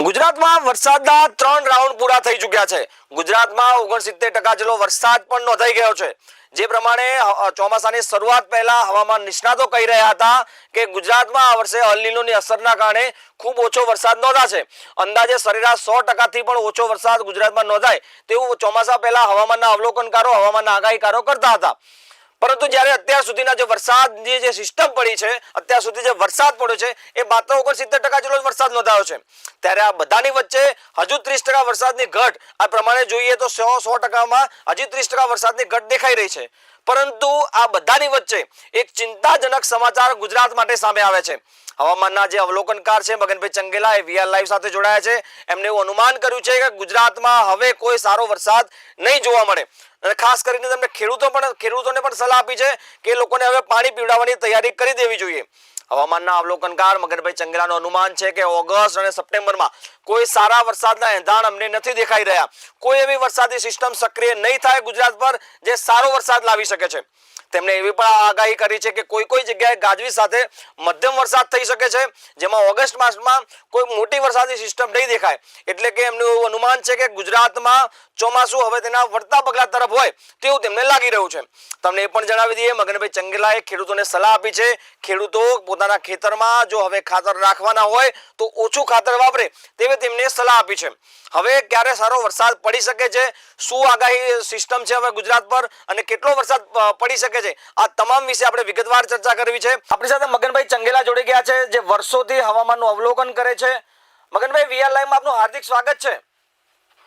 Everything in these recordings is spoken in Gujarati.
ગુજરાતમાં વરસાદના 3 રાઉન્ડ પૂરા થઈ ચૂક્યા છે. ગુજરાતમાં 69% જેટલો વરસાદ પણ નોંધાઈ ગયો છે. જે પ્રમાણે ચોમાસાની શરૂઆત પહેલા હવામાન નિષ્ણાતો કહી રહ્યા હતા કે ગુજરાતમાં આ વર્ષે અલ નીનોની અસરના કારણે ખૂબ ઓછો વરસાદ નોંધાશે. અંદાજે સરેરાશ 100% થી પણ ઓછો વરસાદ ગુજરાતમાં નોંધાય તેવું ચોમાસા પહેલા હવામાનના અવલોકનકારો, હવામાનના આગાહીકારો કરતા હતા. પરંતુ જ્યારે અત્યાર સુધીના જે વરસાદની જે સિસ્ટમ પડી છે, અત્યાર સુધી જે વરસાદ પડ્યો છે એ માત્ર 69% જેટલો જ વરસાદ નોંધાયો છે. ત્યારે આ બધાની વચ્ચે હજુ 30% વરસાદની ઘટ આ પ્રમાણે જોઈએ તો 100%માં હજી 30% વરસાદની ઘટ દેખાઈ રહી છે. પરંતુ આ બધાની વચ્ચે એક ચિંતાજનક સમાચાર ગુજરાત માટે સામે આવે છે. હવામાનના જે અવલોકનકાર છે મગનભાઈ ચંગેલા એ વીઆર લાઈવ સાથે જોડાયા છે. એમને એવું અનુમાન કર્યું છે કે ગુજરાતમાં હવે કોઈ સારો વરસાદ નહીં જોવા મળે. અને ખાસ કરીને તેમને ખેડૂતોને પણ સલાહ આપી છે કે લોકોને હવે પાણી પીવડાવવાની તૈયારી કરી દેવી જોઈએ. હવામાનના અવલોકનકાર મગનભાઈ ચંગેલાનું અનુમાન છે કે ઓગસ્ટ અને સપ્ટેમ્બરમાં કોઈ સારા વરસાદના એંધાણ અમને નથી દેખાઈ રહ્યા. કોઈ એવી વરસાદી સિસ્ટમ સક્રિય નહીં થાય ગુજરાત પર જે સારો વરસાદ લાવી શકે છે. તેમણે એવી પણ આગાહી કરી છે કે કોઈ જગ્યાએ ગાજવીજ સાથે મધ્યમ વરસાદ થઈ શકે છે, જેમાં ઓગસ્ટ માસમાં કોઈ મોટી વરસાદી સિસ્ટમ નહીં દેખાય. એટલે કે એમનું એવું અનુમાન છે કે ગુજરાતમાં ચોમાસું હવે તેના વળતા પગલા તરફ હોય તેવું તેમને લાગી રહ્યું છે. તમને એ પણ જણાવી દઈએ, મગનભાઈ ચંગેલાએ ખેડૂતોને સલાહ આપી છે. ખેડૂતો પોતાના ખેતરમાં જો હવે ખાતર નાખવાના હોય તો ઓછું ખાતર વાપરે તેવી તેમને સલાહ આપી છે. હવે ક્યારે સારો વરસાદ પડી શકે છે, શું આગાહી સિસ્ટમ છે હવે ગુજરાત પર અને કેટલો વરસાદ પડી શકે છે, આ તમામ વિશે આપણે વિગતવાર ચર્ચા કરવી છે. આપણી સાથે મગનભાઈ ચંગેલા જોડી ગયા છે, જે વર્ષોથી હવામાનનું અવલોકન કરે છે. મગનભાઈ, વીઆર લાઈવમાં આપનું હાર્દિક સ્વાગત છે.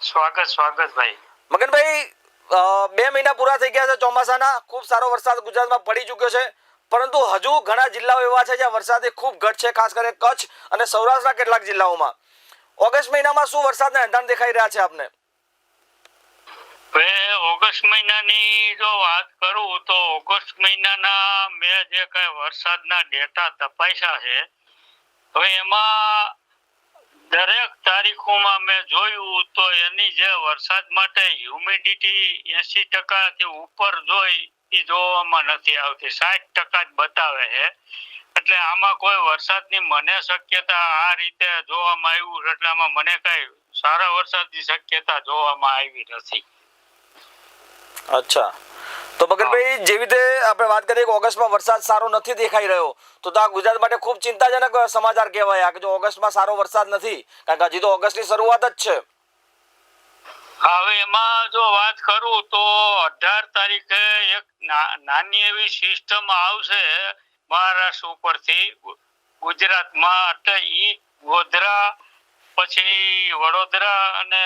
સ્વાગત ભાઈ. મગનભાઈ, 2 મહિના પૂરા થઈ ગયા છે ચોમાસાના. ખૂબ સારો વરસાદ ગુજરાતમાં પડી ચૂક્યો છે, પરંતુ હજુ ઘણા જિલ્લાઓ એવા છે જ્યાં વરસાદની ખૂબ ઘટ છે, ખાસ કરીને કચ્છ અને સૌરાષ્ટ્રના કેટલાક જિલ્લાઓમાં. ઓગસ્ટ મહિનામાં શું વરસાદના એંધાણ દેખાઈ રહ્યા છે આપને? ઓગસ્ટ મહિનાની જો વાત કરું તો ઓગસ્ટ મહિનાના મેં જે કઈ વરસાદના ડેટા તપાસ્યા છે, હવે એમાં દરેક તારીખોમાં મેં જોયું તો એની જે વરસાદ માટે હ્યુમિડિટી 80% થી ઉપર જોઈ એ જોવામાં નથી આવતી, 60% જ બતાવે છે. એટલે આમાં કોઈ વરસાદની મને શક્યતા આ રીતે જોવામાં આવ્યું, એટલે આમાં મને કઈ સારા વરસાદની શક્યતા જોવામાં આવી નથી. અચ્છા, તો મગનભાઈ, જેવી રીતે આપણે વાત કરીએ કે ઓગસ્ટમાં વરસાદ સારો નથી દેખાઈ રહ્યો, તો આ ગુજરાત માટે ખૂબ ચિંતાજનક સમાચાર કહેવાય કે જો ઓગસ્ટમાં સારો વરસાદ નથી, કારણ કે હજી તો ઓગસ્ટની શરૂઆત જ છે. હવે એમાં જો વાત કરું તો 18 તારીખે એક નાની એવી સિસ્ટમ આવશે મહારાષ્ટ્ર ઉપરથી ગુજરાતમાં, એટલે ઈ ગોધરા પછી વડોદરા અને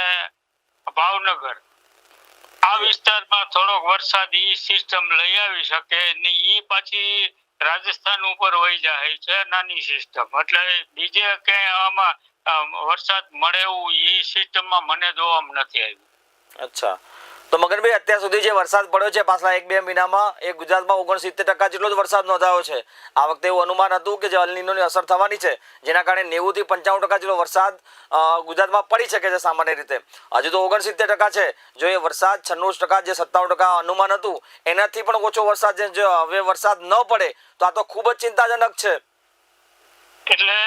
ભાવનગર આ વિસ્તારમાં થોડોક વરસાદ ઈ સિસ્ટમ લઈ આવી શકે ને ઈ પાછી રાજસ્થાન ઉપર વહી જાય છે નાની સિસ્ટમ. એટલે બીજે ક્યાંય આમાં વરસાદ મળે એવું ઈ સિસ્ટમમાં મને જોવામાં નથી આવ્યું. અચ્છા, તો મગનભાઈ, અત્યાર સુધી જે વરસાદ પડ્યો છે પાછલા 1-2 મહિનામાં એ ગુજરાતમાં 69% જેટલો જ વરસાદ નોંધાયો છે. આ વખતે એવું અનુમાન હતું કે જે અલ નીનોની અસર થવાની છે, જેના કારણે 90 થી 95% જેટલો વરસાદ ગુજરાતમાં પડી શકે છે સામાન્ય રીતે. હજુ તો 69% છે. જો એ વરસાદ 96% જે 97% અનુમાન હતું એનાથી પણ ઓછો વરસાદ જે હવે વરસાદ ન પડે તો આ તો ખૂબ જ ચિંતાજનક છે. એટલે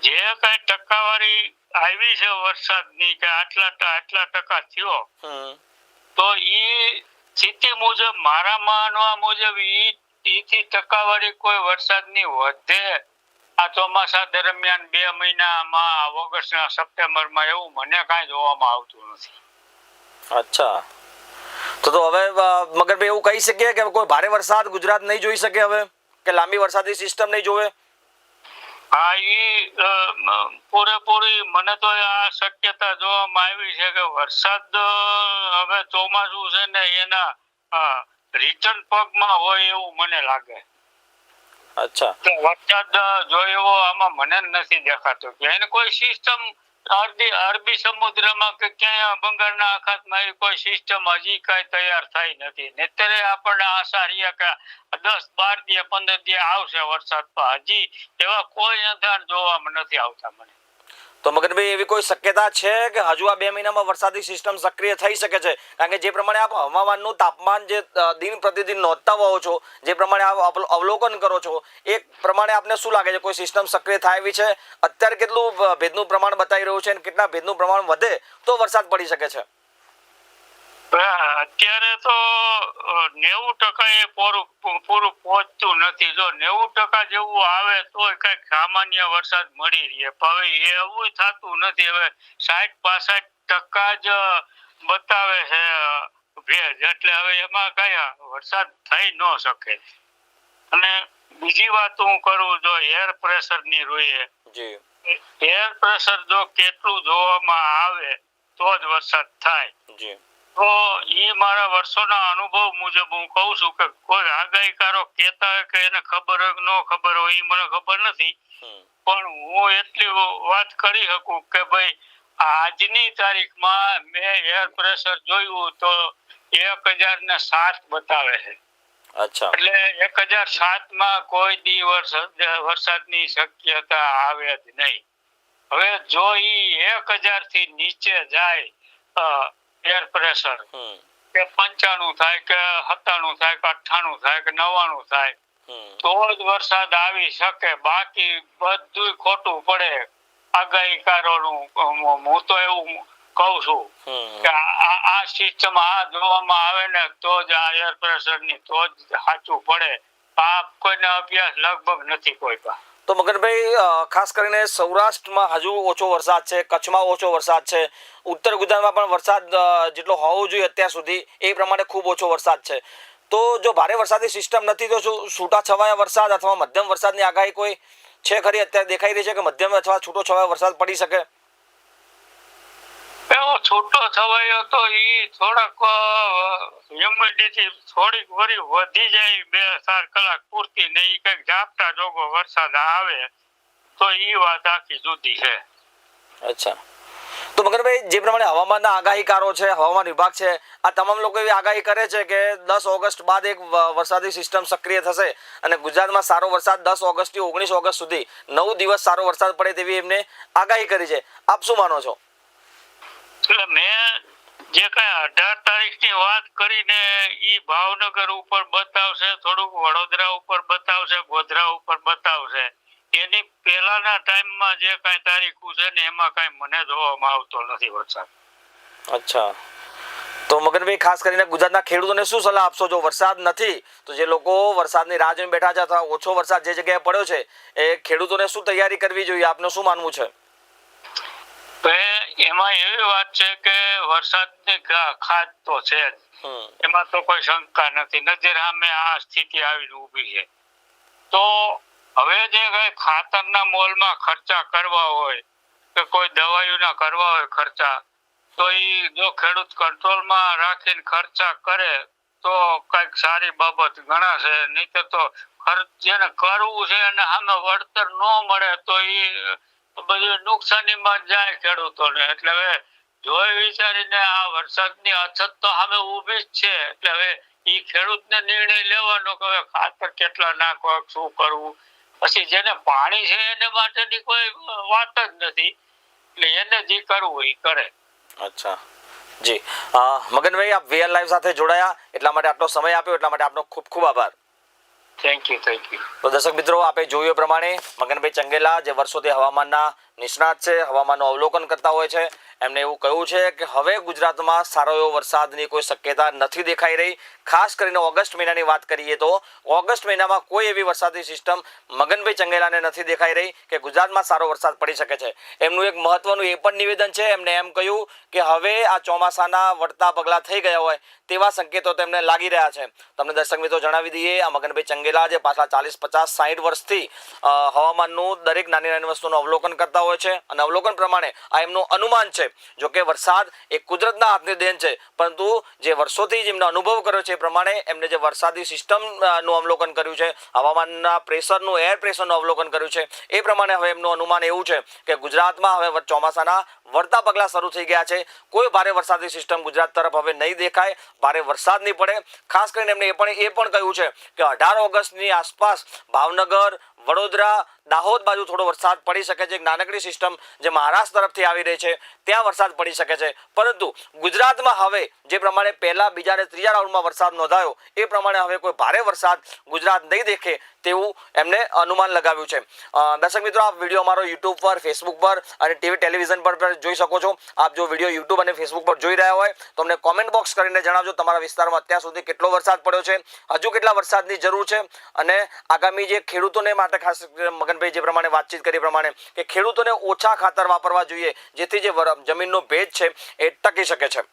જે કઈ ટકાવારી આવી છે વરસાદની કે આટલા ટકા થયો, તો ઈ સ્થિતિ મુજબ મારા માનવા મુજબ ઈ ટકાવારી કોઈ વરસાદની વધે આ ચોમાસા દરમિયાન 2 મહિનામાં ઓગસ્ટ ના સપ્ટેમ્બરમાં એવું મને કાંઈ જોવામાં આવતું નથી. અચ્છા, તો હવે મગનભાઈ એવું કહી શકીએ કે કોઈ ભારે વરસાદ ગુજરાત નહીં જોઈ શકે હવે, કે લાંબી વરસાદી સિસ્ટમ નહીં જોવે? હા, ઈ પૂરેપૂરી મને તો આ શક્યતા જોવામાં આવી છે કે વરસાદ હવે ચોમાસું છે ને એના રિટર્ન પગમાં હોય એવું મને લાગે. અચ્છા, વરસાદ જોયો આમાં મને નથી દેખાતો કે એને કોઈ સિસ્ટમ અરબી સમુદ્રમાં કે ક્યાંય બંગાળના અખાતમાં એવી કોઈ સિસ્ટમ હજી કઈ તૈયાર થઈ નથી. અત્યારે આપણને આશા રહ્યા કે 10-12 દી 15 દી આવશે વરસાદ, તો હજી એવા કોઈ આધાર જોવામાં નથી આવતા મને. તો મગનભાઈ એવી કોઈ શક્યતા છે કે હજુ આ 2 મહિનામાં વરસાદી સિસ્ટમ સક્રિય થઈ શકે છે? કારણ કે જે પ્રમાણે આપ હવામાનનું તાપમાન જે દિન પ્રતિદિન નોંધતા હોવો છો, જે પ્રમાણે આપ અવલોકન કરો છો, એ પ્રમાણે આપને શું લાગે છે કોઈ સિસ્ટમ સક્રિય થાય એવી છે? અત્યારે કેટલું ભેજનું પ્રમાણ બતાવી રહ્યું છે અને કેટલા ભેજનું પ્રમાણ વધે તો વરસાદ પડી શકે છે? અત્યારે તો 90% એ પૂરું પહોંચતું નથી. જો 90% જેવું આવે તો કઈક સામાન્ય વરસાદ મળી રહે. હવે એવું થતું નથી. હવે 60-65% જ બતાવે છે ભેજ, એટલે હવે એમાં કઈ વરસાદ થઈ ન શકે. અને બીજી વાત હું કરું, જો એર પ્રેશર ની જોઈએ, જી, એર પ્રેશર જો કેટલું જોવામાં આવે તો જ વરસાદ થાય. જી, તો એ મારા વર્ષોના અનુભવ મુજબ હું કહું છું કે કોઈ આગાહીકારો કહેતા હોય કે એને ખબર હોય કે ન ખબર હોય એ મને ખબર નથી, પણ હું એટલી વાત કરી શકું કે ભાઈ આજની તારીખમાં મેં એર પ્રેશર જોયું તો 1007 બતાવે છે. અચ્છા, એટલે 1007માં કોઈ દિવસ વરસાદની શક્યતા આવે જ નહીં. હવે જો ઈ 1000 થી નીચે જાય એર પ્રેશર, કે 95 થાય કે 97 થાય કે 98 થાય કે 99 થાય તો જ વરસાદ આવી શકે. બાકી બધું ખોટું પડે આગાહીકારોનું. હું તો એવું કહું છું કે આ સિસ્ટમ આ જોવામાં આવે ને તો જ આ એર પ્રેશર ની તો જ સાચું પડે. આ કોઈને અભ્યાસ લગભગ નથી કોઈ પાસે. તો મગનભાઈ ખાસ કરીને સૌરાષ્ટ્રમાં હજુ ઓછો વરસાદ છે, કચ્છમાં ઓછો વરસાદ છે, ઉત્તર ગુજરાતમાં પણ વરસાદ જેટલો હોવો જોઈએ અત્યાર સુધી એ પ્રમાણે ખૂબ ઓછો વરસાદ છે. તો જો ભારે વરસાદી સિસ્ટમ નથી તો શું છૂટા છવાયા વરસાદ અથવા મધ્યમ વરસાદની આગાહી કોઈ છે ખરી? અત્યારે દેખાઈ રહી છે કે મધ્યમ અથવા છૂટો છવાયો વરસાદ પડી શકે? એવો છૂટો છવાયો તો ઈ થોડાક હ્યુમિડિટી થોડીક વરી વધી જાય 2-4 કલાક પૂરતી ને ઈ કઈક ઝાપટા જોગો વરસાદ આવે તો ઈ વાત આખી જુદી છે. અચ્છા, તો મગનભાઈ જે પ્રમાણે હવામાનના આગાહીકારો છે, હવામાન વિભાગ છે, આ તમામ લોકો એવી આગાહી કરે છે કે 10 ઓગસ્ટ બાદ એક વરસાદી સિસ્ટમ સક્રિય થશે અને ગુજરાતમાં સારો વરસાદ 10 ઓગસ્ટથી 19 ઓગસ્ટ સુધી 9 દિવસ સારો વરસાદ પડે તેવી એમને આગાહી કરી છે. આપ શું માનો છો? એટલે મેં જે કઈ 18 તારીખની વાત કરીને ઈ ભાવનગર ઉપર બતાવશે, થોડુંક વડોદરા ઉપર બતાવશે, ગોધરા ઉપર બતાવશે. એની પહેલાના ટાઈમમાં જે કઈ તારીખો છે ને એમાં કઈ મને જોવામાં આવતો નથી વરસાદ. અચ્છા, તો મગનભાઈ ખાસ કરીને ગુજરાતના ખેડૂતોને શું સલાહ આપશો? જો વરસાદ નથી તો જે લોકો વરસાદની રાહ જોઈને બેઠા છે અથવા ઓછો વરસાદ જે જગ્યાએ પડ્યો છે એ ખેડૂતોને શું તૈયારી કરવી જોઈએ? આપનું શું માનવું છે? એમાં એવી વાત છે કે વરસાદની ખાધ તો છે જ, એમાં તો કોઈ શંકા નથી. નજર સામે આ સ્થિતિ આવીને ઊભી છે. તો હવે જે કઈ ખાતરના મોલમાં ખર્ચા કરવા હોય કે કોઈ દવાઈઓના કરવા હોય ખર્ચા, તો ઈ જો ખેડૂત કંટ્રોલમાં રાખીને ખર્ચા કરે તો કઈક સારી બાબત ગણાશે. નહીંતર તો ખર્ચ જેને કરવું છે અને સામે વળતર ન મળે તો ઈ બધું નુકસાનીમાં જાય ખેડૂતોને. એટલે હવે જોઈ વિચારીને આ વરસાદની અછત તો સામે ઊભી જ છે. એટલે હવે ઈ ખેડૂતને નિર્ણય લેવાનો કે હવે ખાતર કેટલા નાખવા, શું કરવું. પછી જેને પાણી છે એને માટેની કોઈ વાત જ નથી. એટલે એને જે કરવું એ કરે. અચ્છા, જી, મગનભાઈ આપ વીઆર લાઈવ સાથે જોડાયા એટલા માટે આટલો સમય આપ્યો એટલા માટે આપનો ખૂબ ખૂબ આભાર. Thank you, thank you. તો દર્શક મિત્રો, આપે જોયું પ્રમાણે મગનભાઈ ચંગેલા જે વર્ષોથી હવામાનના નિષ્ણાત છે, હવામાનનું અવલોકન કરતા હોય છે, એમને એવું કહ્યું છે કે હવે ગુજરાતમાં સારો એવો વરસાદની કોઈ શક્યતા નથી દેખાઈ રહી. ખાસ કરીને ઓગસ્ટ મહિનાની વાત કરીએ તો ઓગસ્ટ મહિનામાં કોઈ એવી વરસાદી સિસ્ટમ મગનભાઈ ચંગેલાને નથી દેખાઈ રહી કે ગુજરાતમાં સારો વરસાદ પડી શકે છે. એમનું એક મહત્વનું એ પણ નિવેદન છે, એમને એમ કહ્યું કે હવે આ ચોમાસાના વળતા પગલાં થઈ ગયા હોય તેવા સંકેતો તેમને લાગી રહ્યા છે. તમને દર્શક મિત્રો જણાવી દઈએ, આ મગનભાઈ ચંગેલા જે પાછલા 40, 50, 60 વર્ષથી હવામાનનું દરેક નાની નાની વસ્તુનું અવલોકન કરતા હોય છે અને અવલોકન પ્રમાણે આ એમનું અનુમાન છે. જો કે વરસાદ એ કુદરતના હાથની દેન છે, પરંતુ જે વર્ષોથી જેમનો અનુભવ કર્યો છે એ પ્રમાણે એમને જે વરસાદી સિસ્ટમનું અવલોકન કર્યું છે, હવામાનના પ્રેશરનું, એર પ્રેશરનું અવલોકન કર્યું છે, એ પ્રમાણે હવે એમનું અનુમાન એવું છે કે ગુજરાતમાં હવે ચોમાસાના વળતા પગલાં શરૂ થઈ ગયા છે. કોઈ ભારે વરસાદી સિસ્ટમ ગુજરાત તરફ હવે નહીં દેખાય, ભારે વરસાદ નહીં પડે. ખાસ કરીને એમને એ પણ કહ્યું છે કે 18 ઓગસ્ટની આસપાસ ભાવનગર, વડોદરા દાહોદ બાજુ થોડો વરસાદ પડી શકે છે. એક નાનકડી સિસ્ટમ જે મહારાષ્ટ્ર તરફથી આવી રહી છે ત્યાં વરસાદ પડી શકે છે. પરંતુ ગુજરાતમાં હવે જે પ્રમાણે પહેલા, બીજા અને ત્રીજા રાઉન્ડમાં વરસાદ નોંધાયો એ પ્રમાણે હવે કોઈ ભારે વરસાદ ગુજરાત નહીં દેખે તેવું એમને અનુમાન લગાવ્યું છે. દર્શક મિત્રો, આપ વિડીયો અમારો યુટ્યુબ પર, ફેસબુક પર અને ટીવી ટેલિવિઝન પર જોઈ શકો છો. આપ જો વિડીયો યુટ્યુબ અને ફેસબુક પર જોઈ રહ્યા હોય તો અમને કોમેન્ટ બોક્સ કરીને જણાવજો તમારા વિસ્તારમાં અત્યાર સુધી કેટલો વરસાદ પડ્યો છે, હજુ કેટલા વરસાદની જરૂર છે, અને આગામી જે ખેડૂતોને માટે ખાસ મગનભાઈ જે પ્રમાણે વાતચીત કરી પ્રમાણે કે ખેડૂતોને ઓછા ખાતર વાપરવા જોઈએ જેથી જે જમીનનો ભેજ છે એ ટકી શકે છે.